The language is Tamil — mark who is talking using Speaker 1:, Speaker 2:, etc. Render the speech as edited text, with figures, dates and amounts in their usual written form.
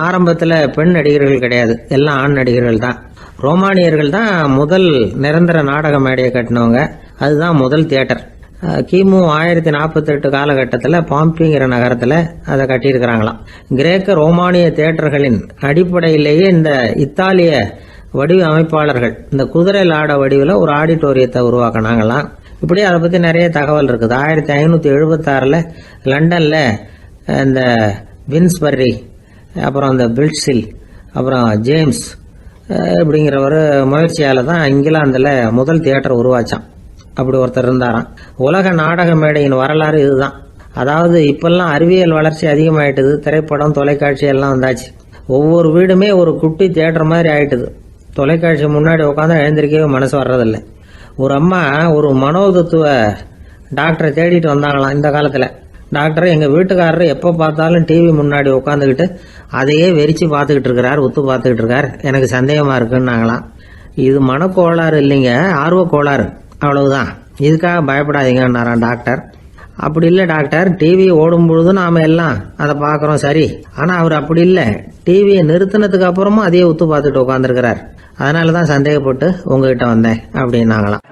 Speaker 1: ஆரம்பத்தில் பெண் நடிகர்கள் கிடையாது, எல்லாம் ஆண் நடிகர்கள் தான். ரோமானியர்கள் தான் முதல் நிரந்தர நாடக மேடையை கட்டினவங்க. அதுதான் முதல் தியேட்டர். கிமு 1048 காலகட்டத்தில் பாம்பிங்கிற நகரத்தில் அதை கட்டியிருக்கிறாங்களாம். கிரேக்க ரோமானிய தியேட்டர்களின் அடிப்படையிலேயே இந்த இத்தாலிய வடிவ அமைப்பாளர்கள் இந்த குதிரை லாட வடிவில் ஒரு ஆடிட்டோரியத்தை உருவாக்கினாங்களாம். இப்படி அதை பற்றி நிறைய தகவல் இருக்குது. 1576 லண்டனில் இந்த வின்ஸ்பர்ரி, அப்புறம் இந்த பில்ட்ஸில், அப்புறம் ஜேம்ஸ் இப்படிங்கிற ஒரு முயற்சியால் தான் இங்கிலாந்தில் முதல் தியேட்டர் உருவாச்சான். அப்படி ஒருத்தர் இருந்தாராம். உலக நாடக மேடையின் வரலாறு இதுதான். அதாவது இப்பெல்லாம் அறிவியல் வளர்ச்சி அதிகமாயிட்டுது, திரைப்படம் தொலைக்காட்சி எல்லாம் வந்தாச்சு. ஒவ்வொரு வீடுமே ஒரு குட்டி தியேட்டர் மாதிரி ஆயிட்டுது. தொலைக்காட்சி முன்னாடி உட்காந்து எழுந்திருக்கவே மனசு வர்றதில்லை. ஒரு அம்மா ஒரு மனோதத்துவ டாக்டரை தேடிட்டு வந்தாங்களாம் இந்த காலத்தில். டாக்டர், எங்கள் வீட்டுக்காரர் எப்போ பார்த்தாலும் டிவி முன்னாடி உட்காந்துக்கிட்டு அதையே வெறிச்சு பார்த்துக்கிட்டு இருக்கிறார், உத்து பார்த்துக்கிட்டு இருக்கார், எனக்கு சந்தேகமாக இருக்குன்னாங்களாம். இது மனக்கோளாறு இல்லைங்க, ஆர்வக்கோளாறு, அவ்வளவுதான், இதுக்காக பயப்படாதீங்கன்னாராம் டாக்டர். அப்படி இல்லை டாக்டர், டிவி ஓடும் பொழுது நாம எல்லாம் அதை பார்க்குறோம் சரி, ஆனால் அவர் அப்படி இல்லை, டிவியை நிறுத்தினதுக்கு அப்புறமும் அதையே உத்து பார்த்துட்டு உட்காந்துருக்கிறார், அதனால தான் சந்தேகப்பட்டு உங்ககிட்ட வந்தேன் அப்படின்னாங்களாம்.